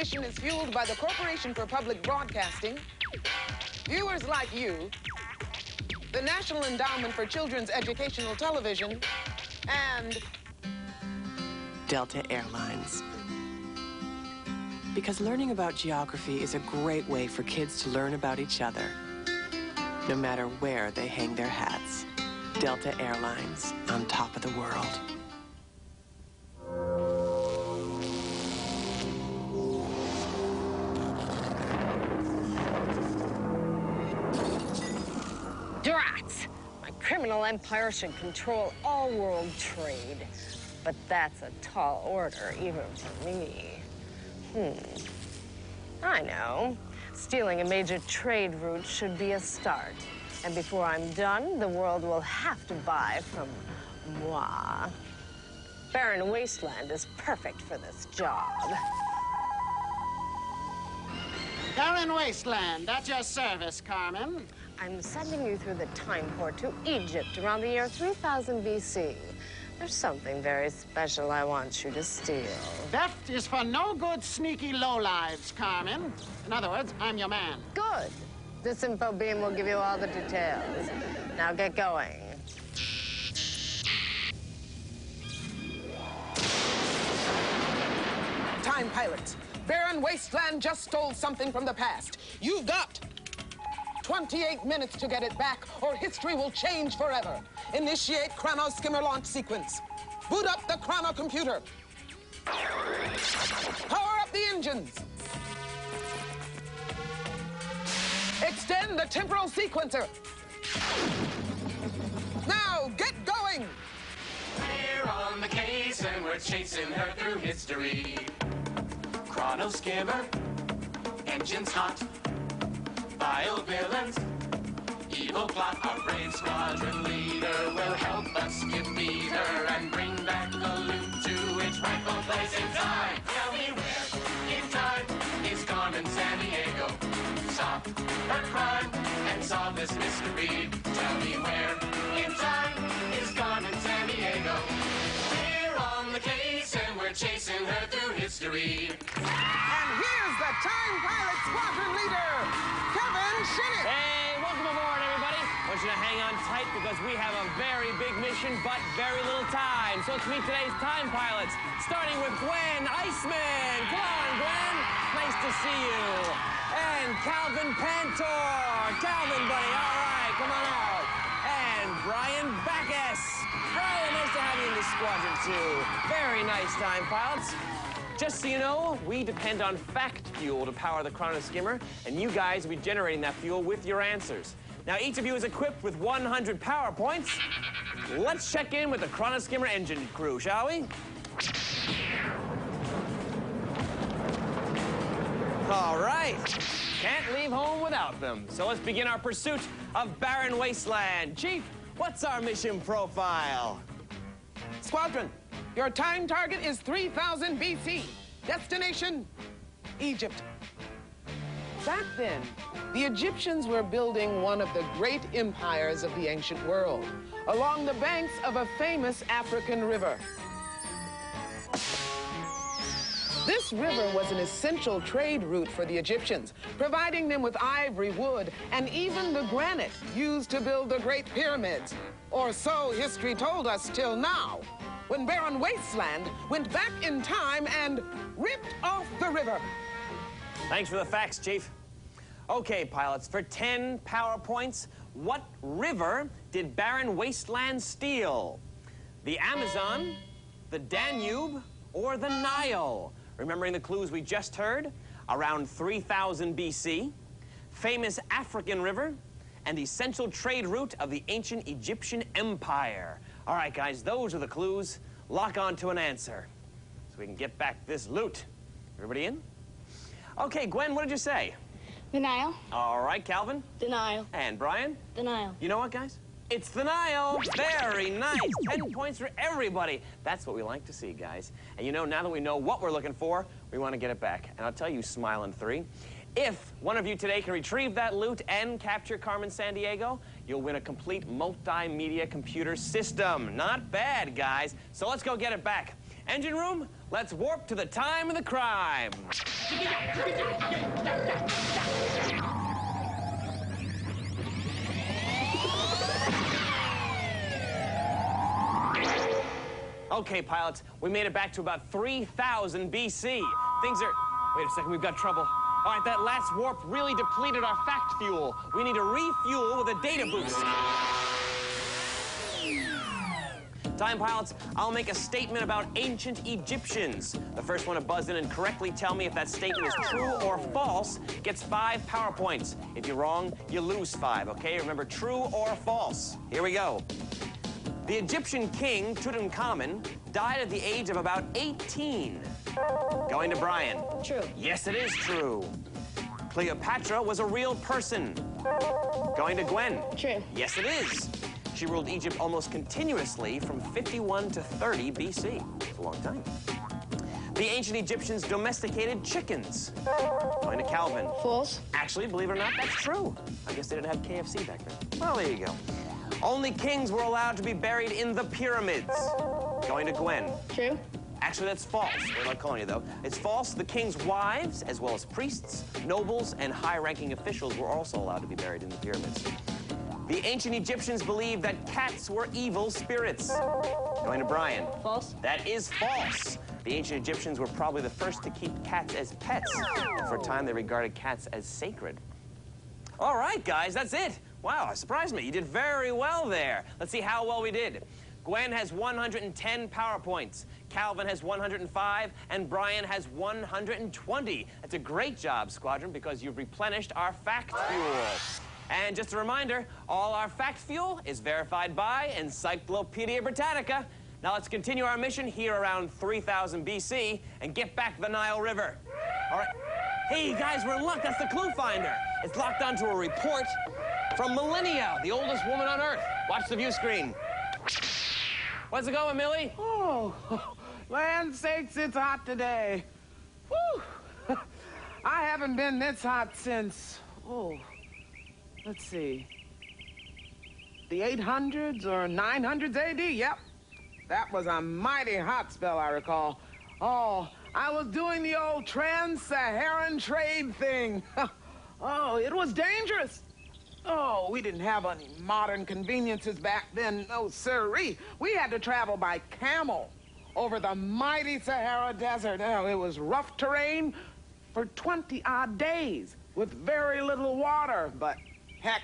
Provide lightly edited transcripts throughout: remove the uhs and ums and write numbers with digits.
mission is fueled by the Corporation for Public Broadcasting, viewers like you, the National Endowment for Children's Educational Television, and Delta Airlines. Because learning about geography is a great way for kids to learn about each other, no matter where they hang their hats. Delta Airlines, on top of the world. Drats! My criminal empire should control all world trade. But that's a tall order, even for me. I know. Stealing a major trade route should be a start. And before I'm done, the world will have to buy from moi. Barren Wasteland is perfect for this job. Barren Wasteland, at your service, Carmen. I'm sending you through the time port to Egypt around the year 3000 BC. There's something very special I want you to steal. Theft is for no good sneaky lowlives, Carmen. In other words, I'm your man. Good. This info beam will give you all the details. Now get going. Time pilots. Barren Wasteland just stole something from the past. You've got 28 minutes to get it back, or history will change forever. Initiate chrono skimmer launch sequence. Boot up the chrono computer. Power up the engines. Extend the temporal sequencer. Now, get going. We're on the case and we're chasing her through history. Chrono skimmer, engines hot. Vile villains, evil plot. Our brave squadron leader will help us defeat her and bring back the loot to its rightful place in time. Tell me where in time is Carmen Sandiego? Stop her crime and solve this mystery. Tell me where in time is Carmen Sandiego? We're on the case and we're chasing her through history. And here's the Time Pilot Squadron leader, Hey, welcome aboard, everybody. I want you to hang on tight because we have a very big mission, but very little time. So let's meet today's time pilots, starting with Gwen Iceman. Come on, Gwen. Nice to see you. And Calvin Pantor. Calvin, buddy. All right, come on out. And Brian Backus. Brian, nice to have you in the squadron, too. Very nice time pilots. Just so you know, we depend on fact fuel to power the chrono skimmer, and you guys will be generating that fuel with your answers. Now, each of you is equipped with 100 power points. Let's check in with the chrono skimmer engine crew, shall we? All right. Can't leave home without them. So let's begin our pursuit of Barren Wasteland. Chief, what's our mission profile? Squadron, your time target is 3000 BC. Destination, Egypt. Back then, the Egyptians were building one of the great empires of the ancient world along the banks of a famous African river. This river was an essential trade route for the Egyptians, providing them with ivory, wood, and even the granite used to build the Great Pyramids. Or so history told us till now, when Barren Wasteland went back in time and ripped off the river. Thanks for the facts, Chief. Okay, pilots, for 10 power points, what river did Barren Wasteland steal? The Amazon, the Danube, or the Nile? Remembering the clues we just heard? Around 3000 BC, famous African river, and the essential trade route of the ancient Egyptian Empire. All right, guys, those are the clues. Lock on to an answer so we can get back this loot. Everybody in? Okay, Gwen, what did you say? The Nile. All right, Calvin? The Nile. And Brian? The Nile. You know what, guys? It's the Nile. Very nice. 10 points for everybody. That's what we like to see, guys. And you know, now that we know what we're looking for, we want to get it back. And I'll tell you, Smiling 3, if one of you today can retrieve that loot and capture Carmen Sandiego, you'll win a complete multimedia computer system. Not bad, guys. So let's go get it back. Engine room, let's warp to the time of the crime. Okay, pilots, we made it back to about 3000 BC. Things are... Wait a second, we've got trouble. All right, that last warp really depleted our fact fuel. We need to refuel with a data boost. Time pilots, I'll make a statement about ancient Egyptians. The first one to buzz in and correctly tell me if that statement is true or false gets 5 power points. If you're wrong, you lose 5, okay? Remember, true or false. Here we go. The Egyptian king, Tutankhamun, died at the age of about 18. Going to Brian. True. Yes, it is true. Cleopatra was a real person. Going to Gwen. True. Yes, it is. She ruled Egypt almost continuously from 51 to 30 BC. It's a long time. The ancient Egyptians domesticated chickens. Going to Calvin. False. Actually, believe it or not, that's true. I guess they didn't have KFC back then. Well, there you go. Only kings were allowed to be buried in the pyramids. Going to Gwen. True. Actually, that's false. We're not calling you, though. It's false. The king's wives, as well as priests, nobles, and high-ranking officials were also allowed to be buried in the pyramids. The ancient Egyptians believed that cats were evil spirits. Going to Brian. False. That is false. The ancient Egyptians were probably the first to keep cats as pets. And for a time, they regarded cats as sacred. All right, guys, that's it. Wow, surprised me. You did very well there. Let's see how well we did. Gwen has 110 power points. Calvin has 105, and Brian has 120. That's a great job, Squadron, because you've replenished our fact fuel. And just a reminder, all our fact fuel is verified by Encyclopedia Britannica. Now let's continue our mission here around 3000 BC and get back the Nile River. All right. Hey, guys, we're in luck. That's the clue finder. It's locked onto a report from Millennia, the oldest woman on Earth. Watch the view screen. What's it going, Millie? Oh, land sakes, it's hot today. Whew. I haven't been this hot since, let's see, the 800s or 900s AD, yep. That was a mighty hot spell, I recall. Oh, I was doing the old trans-Saharan trade thing. Oh, it was dangerous. Oh, we didn't have any modern conveniences back then. No, sirree. We had to travel by camel over the mighty Sahara Desert. Oh, it was rough terrain for 20-odd days with very little water. But heck,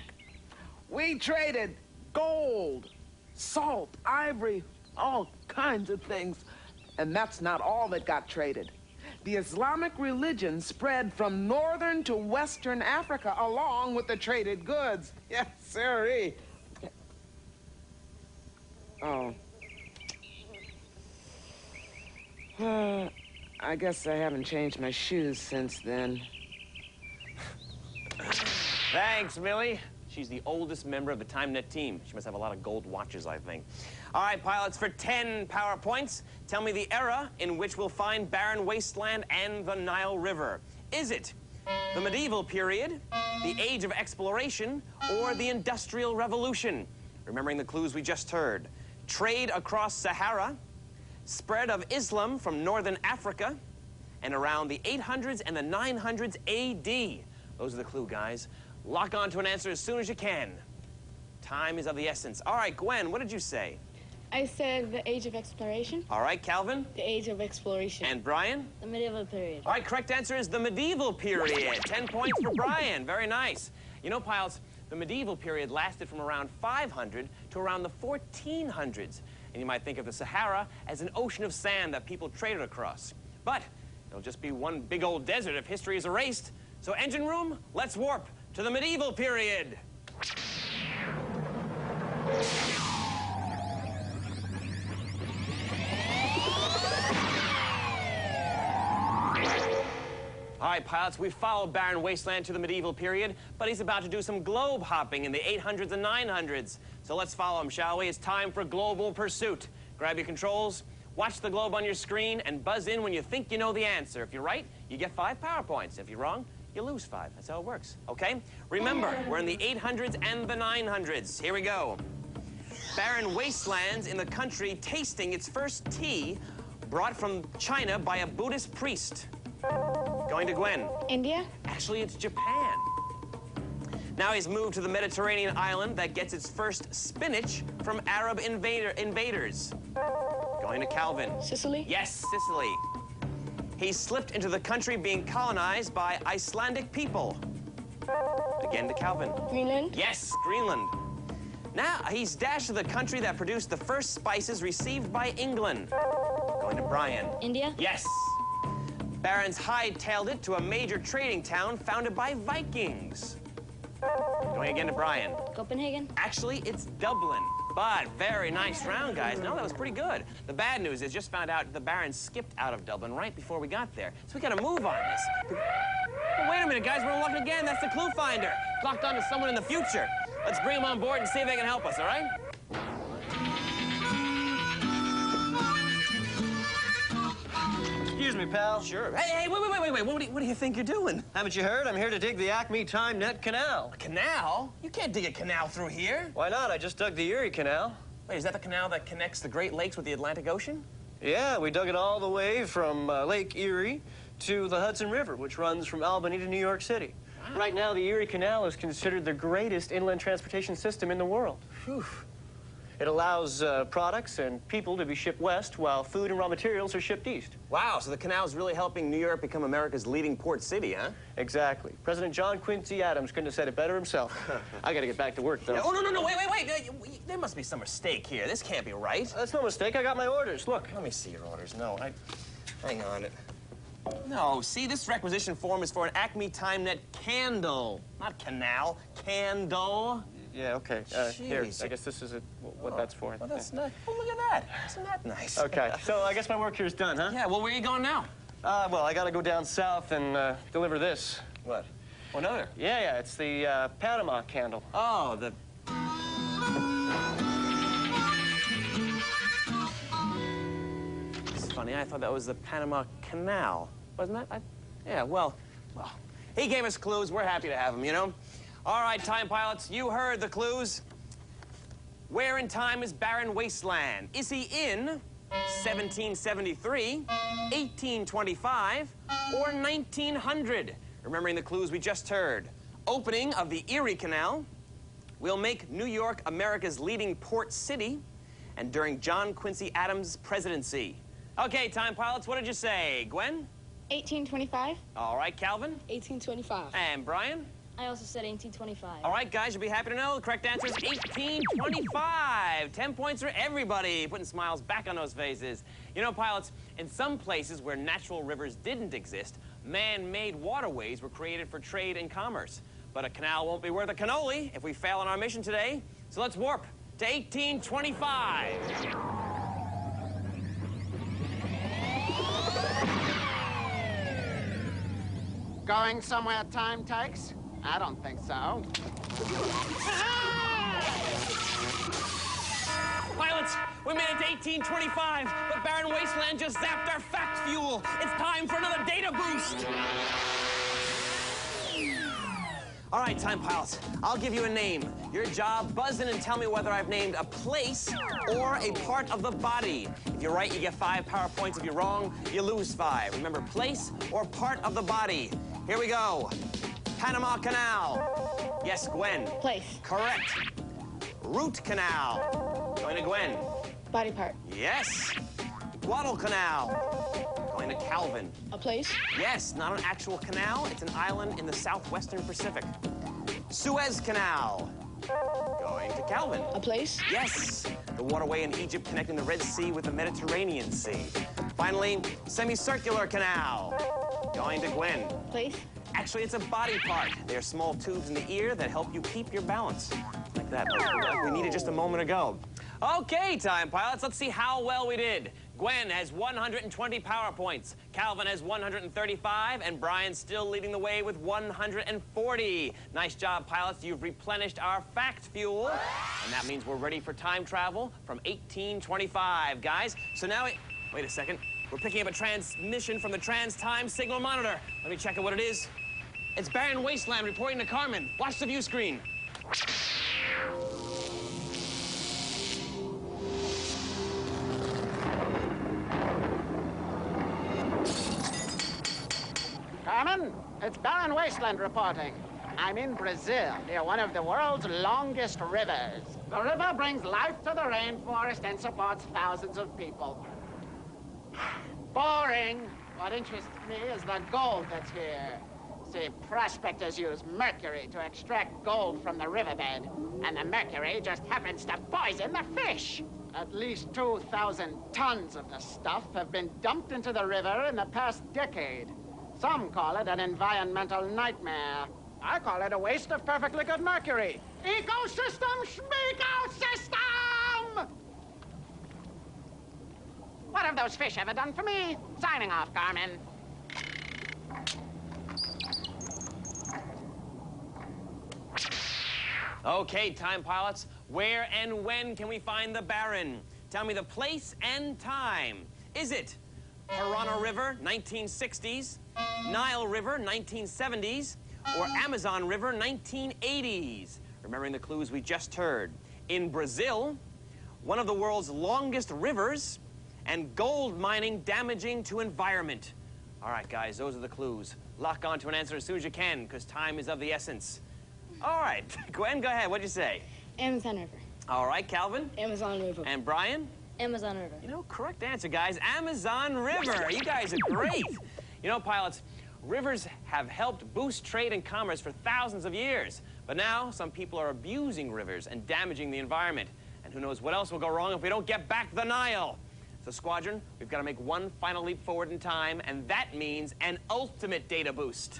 we traded gold, salt, ivory, all kinds of things. And that's not all that got traded. The Islamic religion spread from northern to western Africa along with the traded goods. Yes, sirree. Oh. I guess I haven't changed my shoes since then. Thanks, Millie. She's the oldest member of the TimeNet team. She must have a lot of gold watches, I think. All right, pilots, for 10 power points, tell me the era in which we'll find barren wasteland and the Nile River. Is it the medieval period, the age of exploration, or the Industrial Revolution? Remembering the clues we just heard. Trade across Sahara, spread of Islam from northern Africa, and around the 800s and the 900s AD. Those are the clue, guys. Lock on to an answer as soon as you can. Time is of the essence. All right, Gwen, what did you say? I said the age of exploration. All right, Calvin? The age of exploration. And Brian? The medieval period. All right, correct answer is the medieval period. 10 points for Brian. Very nice. You know, pilots, the medieval period lasted from around 500 to around the 1400s. And you might think of the Sahara as an ocean of sand that people traded across. But it'll just be one big old desert if history is erased. So engine room, let's warp to the medieval period. All right, pilots, we've followed barren wasteland to the medieval period, but he's about to do some globe hopping in the 800s and 900s. So let's follow him, shall we? It's time for global pursuit. Grab your controls, watch the globe on your screen, and buzz in when you think you know the answer. If you're right, you get 5 power points. If you're wrong, you lose 5. That's how it works, okay? Remember, we're in the 800s and the 900s. Here we go. Barren wastelands in the country tasting its first tea brought from China by a Buddhist priest. Going to Gwen. India? Actually, it's Japan. Now he's moved to the Mediterranean island that gets its first spinach from Arab invaders. Going to Calvin. Sicily? Yes, Sicily. He slipped into the country being colonized by Icelandic people. Again to Calvin. Greenland? Yes, Greenland. Now he's dashed to the country that produced the first spices received by England. Going to Brian. India? Yes. Barons hightailed it to a major trading town founded by Vikings. Going again to Brian. Copenhagen? Actually, it's Dublin. But very nice round, guys. No, that was pretty good. The bad news is just found out the Barons skipped out of Dublin right before we got there. So we gotta move on this. Well, wait a minute, guys. We're looking again. That's the clue finder. Clocked on to someone in the future. Let's bring them on board and see if they can help us, all right? Excuse me, pal. Sure. Hey, wait. What do you think you're doing? Haven't you heard? I'm here to dig the Acme Time Net Canal. A canal? You can't dig a canal through here. Why not? I just dug the Erie Canal. Wait, is that the canal that connects the Great Lakes with the Atlantic Ocean? Yeah, we dug it all the way from Lake Erie to the Hudson River, which runs from Albany to New York City. Wow. Right now, the Erie Canal is considered the greatest inland transportation system in the world. Whew. It allows products and people to be shipped west, while food and raw materials are shipped east. Wow, so the canal's really helping New York become America's leading port city, huh? Exactly. President John Quincy Adams couldn't have said it better himself. I gotta get back to work, though. Oh, no, wait. There must be some mistake here. This can't be right. That's no mistake. I got my orders. Look. Let me see your orders. No, hang on. No, see, this requisition form is for an Acme Time Net candle. Not canal, candle. Yeah, okay. Here, I guess this is what that's for. Well, that's nice. Oh, look at that. Isn't that nice? Okay, so I guess my work here is done, huh? Yeah, well, where are you going now? Well, I gotta go down south and deliver this. What? Another? Yeah, it's the Panama candle. Oh, the... It's funny, I thought that was the Panama Canal. Wasn't that? Yeah, well, he gave us clues. We're happy to have him, you know? All right, time pilots, you heard the clues. Where in time is barren wasteland? Is he in 1773, 1825, or 1900? Remembering the clues we just heard. Opening of the Erie Canal will make New York America's leading port city, and during John Quincy Adams' presidency. Okay, time pilots, what did you say? Gwen? 1825? All right, Calvin? 1825. And Brian? I also said 1825. All right, guys, you'll be happy to know the correct answer is 1825. 10 points for everybody, putting smiles back on those faces. You know, pilots, in some places where natural rivers didn't exist, man-made waterways were created for trade and commerce. But a canal won't be worth a cannoli if we fail on our mission today. So let's warp to 1825. Going somewhere time takes? I don't think so. Pilots, we made it to 1825, but barren wasteland just zapped our fact fuel. It's time for another data boost. All right, time pilots, I'll give you a name. Your job, buzz in and tell me whether I've named a place or a part of the body. If you're right, you get 5 power points. If you're wrong, you lose 5. Remember, place or part of the body. Here we go. Panama Canal. Yes, Gwen. Place. Correct. Root Canal. Going to Gwen. Body part. Yes. Guadalcanal. Going to Calvin. A place. Yes, not an actual canal. It's an island in the southwestern Pacific. Suez Canal. Going to Calvin. A place. Yes, the waterway in Egypt connecting the Red Sea with the Mediterranean Sea. Finally, semicircular canal. Going to Gwen. Place. Actually, it's a body part. They are small tubes in the ear that help you keep your balance. Like that, like we needed just a moment ago. Okay, time pilots, let's see how well we did. Gwen has 120 power points. Calvin has 135, and Brian's still leading the way with 140. Nice job, pilots. You've replenished our fact fuel, and that means we're ready for time travel from 1825, guys. So now, wait a second. We're picking up a transmission from the trans-time signal monitor. Let me check out what it is. It's barren wasteland reporting to Carmen. Watch the view screen. Carmen. It's Barren Wasteland reporting. I'm in Brazil, near one of the world's longest rivers. The river brings life to the rainforest and supports thousands of people. Boring. What interests me is the gold that's here. See, prospectors use mercury to extract gold from the riverbed, and the mercury just happens to poison the fish. At least 2,000 tons of the stuff have been dumped into the river in the past decade. Some call it an environmental nightmare. I call it a waste of perfectly good mercury. Ecosystem, ecosystem! What have those fish ever done for me? Signing off, Carmen. Okay, time pilots, where and when can we find the Barren? Tell me the place and time. Is it Parana River, 1960s, Nile River, 1970s, or Amazon River, 1980s? Remembering the clues we just heard. In Brazil, one of the world's longest rivers, and gold mining damaging to environment. All right, guys, those are the clues. Lock on to an answer as soon as you can, because time is of the essence. All right, Gwen, go ahead. What'd you say? Amazon River. All right, Calvin? Amazon River. And Brian? Amazon River. You know, correct answer, guys. Amazon River. You guys are great. You know, pilots, rivers have helped boost trade and commerce for thousands of years. But now, some people are abusing rivers and damaging the environment. And who knows what else will go wrong if we don't get back the Nile. So, Squadron, we've got to make one final leap forward in time, and that means an ultimate data boost.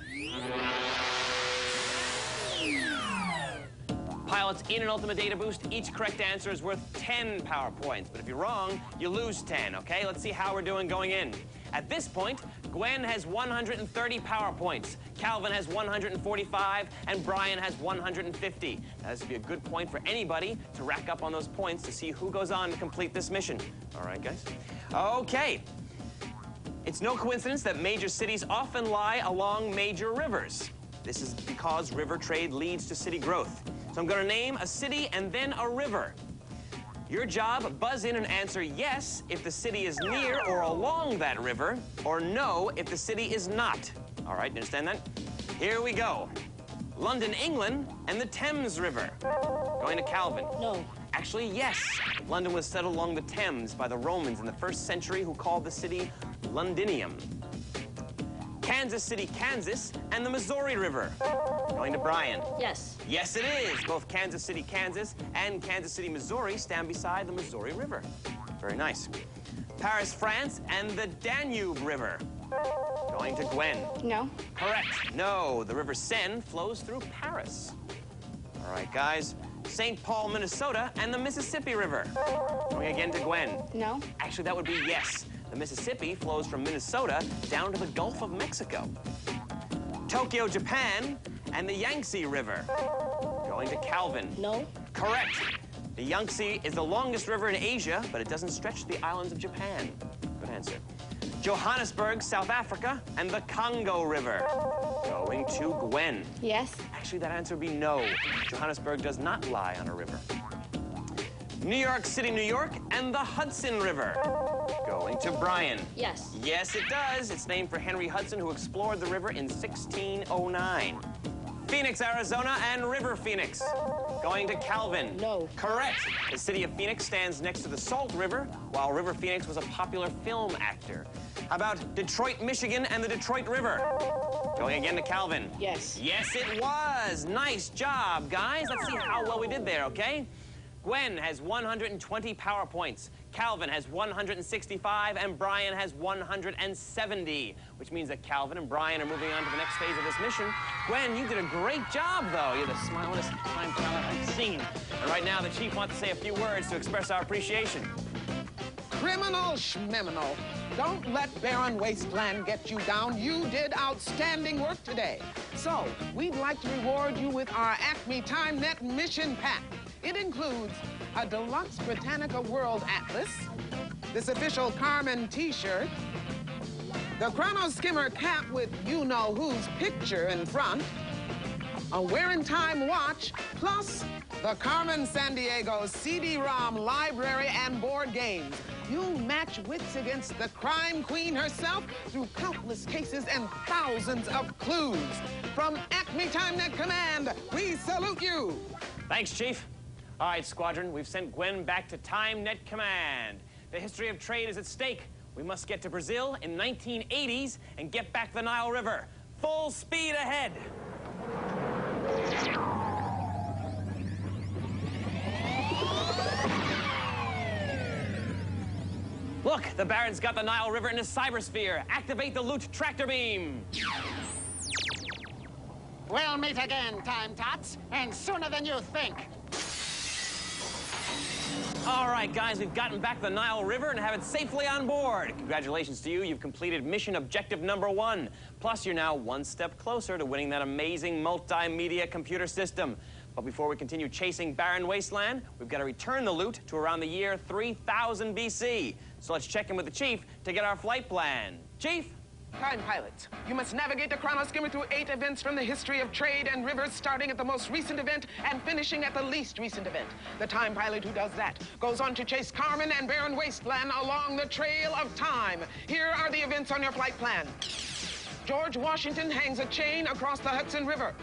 Pilots, in an ultimate data boost, each correct answer is worth 10 power points. But if you're wrong, you lose 10, okay? Let's see how we're doing going in. At this point, Gwen has 130 power points, Calvin has 145, and Brian has 150. Now, this would be a good point for anybody to rack up on those points to see who goes on to complete this mission. All right, guys? Okay. It's no coincidence that major cities often lie along major rivers. This is because river trade leads to city growth. So I'm going to name a city and then a river. Your job, buzz in and answer yes if the city is near or along that river, or no if the city is not. All right, you understand that? Here we go. London, England, and the Thames River. Going to Calvin. No. Actually, yes. London was settled along the Thames by the Romans in the 1st century, who called the city Londinium. Kansas City, Kansas, and the Missouri River. Going to Brian. Yes. Yes, it is. Both Kansas City, Kansas, and Kansas City, Missouri stand beside the Missouri River. Very nice. Paris, France, and the Danube River. Going to Gwen. No. Correct. No, the River Seine flows through Paris. All right, guys. St. Paul, Minnesota, and the Mississippi River. Going again to Gwen. No. Actually, that would be yes. The Mississippi flows from Minnesota down to the Gulf of Mexico. Tokyo, Japan, and the Yangtze River. Going to Calvin. No. Correct. The Yangtze is the longest river in Asia, but it doesn't stretch to the islands of Japan. Good answer. Johannesburg, South Africa, and the Congo River. Going to Gwen. Yes. Actually, that answer would be no. Johannesburg does not lie on a river. New York City, New York, and the Hudson River. Going to Brian. Yes. Yes, it does. It's named for Henry Hudson, who explored the river in 1609. Phoenix, Arizona, and River Phoenix. Going to Calvin. No. Correct. The city of Phoenix stands next to the Salt River, while River Phoenix was a popular film actor. How about Detroit, Michigan, and the Detroit River? Going again to Calvin. Yes. Yes, it was. Nice job, guys. Let's see how well we did there, okay? Gwen has 120 power points. Calvin has 165, and Brian has 170, which means that Calvin and Brian are moving on to the next phase of this mission. Gwen, you did a great job, though. You're the smilingest time pilot I've seen. And right now, the Chief wants to say a few words to express our appreciation. Criminal schmiminal. Don't let barren wasteland get you down. You did outstanding work today. So, we'd like to reward you with our Acme TimeNet mission pack. It includes a deluxe Britannica World Atlas, this official Carmen t-shirt, the Chrono Skimmer cap with you-know-whose picture in front, a Where in Time watch, plus the Carmen Sandiego CD-ROM library and board games. You'll match wits against the crime queen herself through countless cases and thousands of clues. From Acme TimeNet Command, we salute you. Thanks, Chief. All right, Squadron, we've sent Gwen back to TimeNet Command. The history of trade is at stake. We must get to Brazil in 1980s and get back the Nile River. Full speed ahead. Look, the Baron's got the Nile River in his cybersphere. Activate the loot tractor beam. We'll meet again, Time Tots, and sooner than you think. All right, guys, we've gotten back the Nile River and have it safely on board. Congratulations to you. You've completed mission objective #1. Plus, you're now one step closer to winning that amazing multimedia computer system. But before we continue chasing barren wasteland, we've got to return the loot to around the year 3000 BC. So let's check in with the Chief to get our flight plan. Chief? Time pilots, you must navigate the chrono skimmer through 8 events from the history of trade and rivers, starting at the most recent event and finishing at the least recent event. The time pilot who does that goes on to chase Carmen and barren wasteland along the trail of time. Here are the events on your flight plan. George Washington hangs a chain across the Hudson River.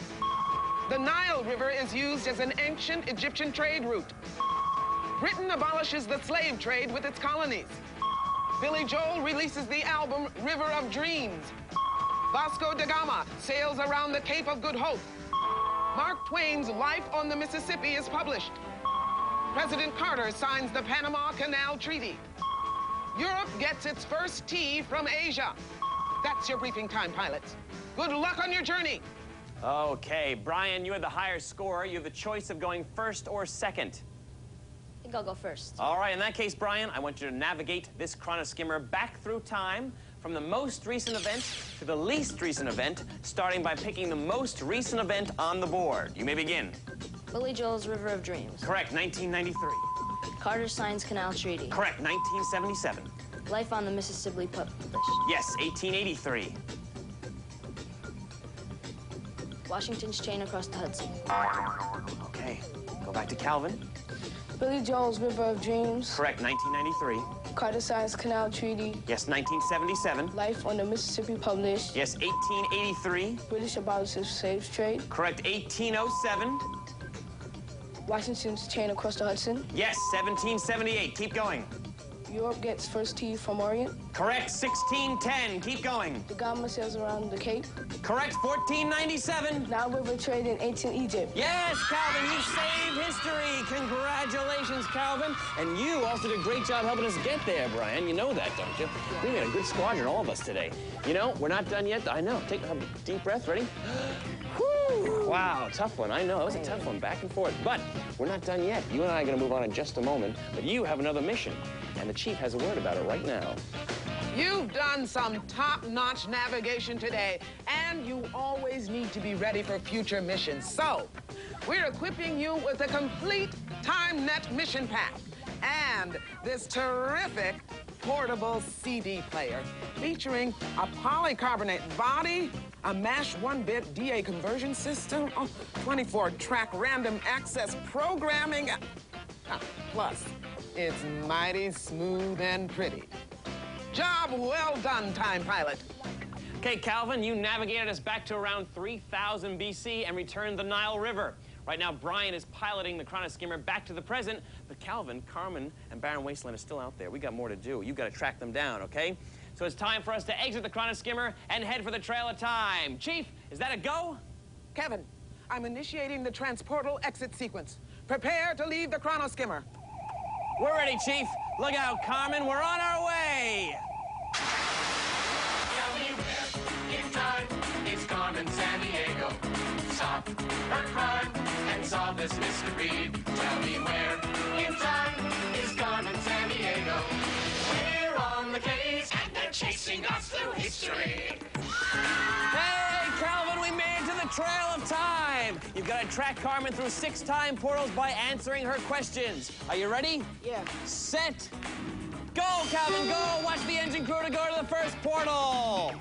The Nile River is used as an ancient Egyptian trade route. Britain abolishes the slave trade with its colonies. Billy Joel releases the album River of Dreams. Vasco da Gama sails around the Cape of Good Hope. Mark Twain's Life on the Mississippi is published. President Carter signs the Panama Canal Treaty. Europe gets its first tea from Asia. That's your briefing, time pilots. Good luck on your journey. Okay, Brian, you had the higher score. You have the choice of going first or second. I think I'll go first. All right, in that case, Brian, I want you to navigate this chrono skimmer back through time from the most recent event to the least recent event, starting by picking the most recent event on the board. You may begin. Billy Joel's River of Dreams. Correct, 1993. Carter signs Canal Treaty. Correct, 1977. Life on the Mississippi published. Yes, 1883. Washington's chain across the Hudson. Okay, go back to Calvin. Billy Joel's River of Dreams. Correct, 1993. Carter signs Canal Treaty. Yes, 1977. Life on the Mississippi published. Yes, 1883. British abolishes slave trade. Correct, 1807. Washington's chain across the Hudson. Yes, 1778. Keep going. Europe gets first tea from Orient. Correct, 1610. Keep going. The Gama sails around the Cape. Correct, 1497. Nile River trade in ancient Egypt. Yes, Calvin, you saved history. Congratulations, Calvin. And you also did a great job helping us get there, Brian. You know that, don't you? We made a good squadron, all of us today. You know, we're not done yet. I know. Take a deep breath. Ready? Whew. Wow, tough one. I know. It was a tough one, back and forth. But we're not done yet. You and I are going to move on in just a moment. But you have another mission. And the Chief has a word about it right now. You've done some top-notch navigation today, and you always need to be ready for future missions. So, we're equipping you with a complete TimeNet mission pack and this terrific portable CD player featuring a polycarbonate body, a MASH 1-bit DA conversion system, 24-track random access programming, plus it's mighty smooth and pretty. Job well done, time pilot. Okay, Calvin, you navigated us back to around 3000 BC and returned the Nile River. Right now, Brian is piloting the chrono skimmer back to the present, but Calvin, Carmen, and barren wasteland are still out there. We got more to do. You got to track them down, okay? So it's time for us to exit the chrono skimmer and head for the trail of time. Chief, is that a go? Kevin, I'm initiating the transportal exit sequence. Prepare to leave the chrono skimmer. We're ready, Chief. Look out, Carmen. We're on our way. Tell me where in time is Carmen Sandiego. Stop her crime and solve this mystery. Tell me where in time is Carmen Sandiego. We're on the case and they're chasing us through history. Hey, Calvin, we made it to the trail of time. You've got to track Carmen through 6 time portals by answering her questions. Are you ready? Yeah. Set. Go, Calvin, go. Watch the engine crew to go to the first portal.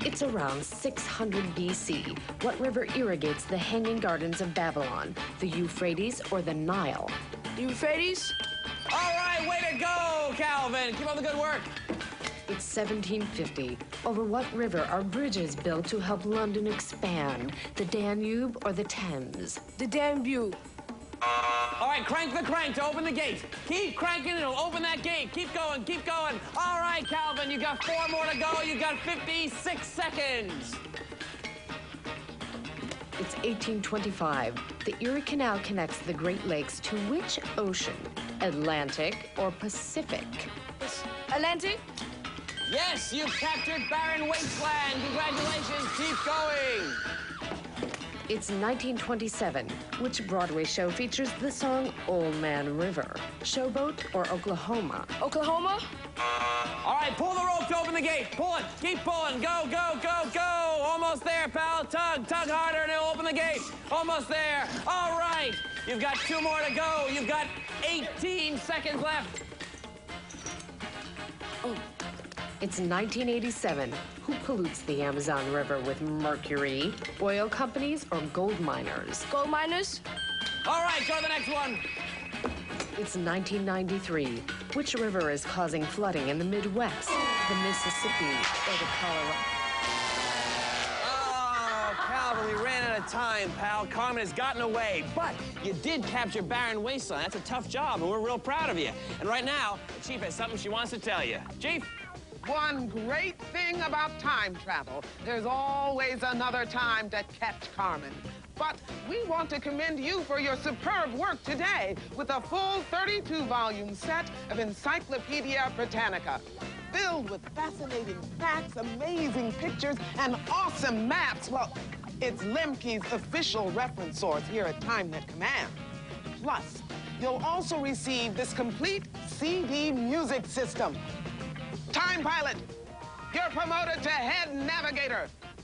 It's around 600 BC. What river irrigates the Hanging Gardens of Babylon? The Euphrates or the Nile? Euphrates? All right, way to go, Calvin. Keep up the good work. It's 1750. Over what river are bridges built to help London expand? The Danube or the Thames? The Danube. All right, crank the crank to open the gate. Keep cranking, it'll open that gate. Keep going, keep going. All right, Calvin, you got 4 more to go. You got 56 seconds. It's 1825. The Erie Canal connects the Great Lakes to which ocean? Atlantic or Pacific? Atlantic? Yes, you've captured barren wasteland. Congratulations, keep going. It's 1927. Which Broadway show features the song Old Man River? Showboat or Oklahoma? Oklahoma? All right, pull the rope to open the gate. Pull it, keep pulling. Go, go, go, go. Almost there, pal. Tug, tug harder and it'll open the gate. Almost there. All right, you've got 2 more to go. You've got 18 seconds left. Oh. It's 1987. Who pollutes the Amazon River with mercury? Oil companies or gold miners? Gold miners? All right, go to the next one. It's 1993. Which river is causing flooding in the Midwest? The Mississippi or the Colorado? Oh, Calvin, we ran out of time, pal. Carmen has gotten away, but you did capture barren wasteland. That's a tough job, and we're real proud of you. And right now, the Chief has something she wants to tell you. Chief? One great thing about time travel, there's always another time to catch Carmen. But we want to commend you for your superb work today with a full 32-volume set of Encyclopedia Britannica, filled with fascinating facts, amazing pictures, and awesome maps. Well, it's Lemke's official reference source here at TimeNet Command. Plus, you'll also receive this complete CD music system. Time Pilot, you're promoted to head navigator.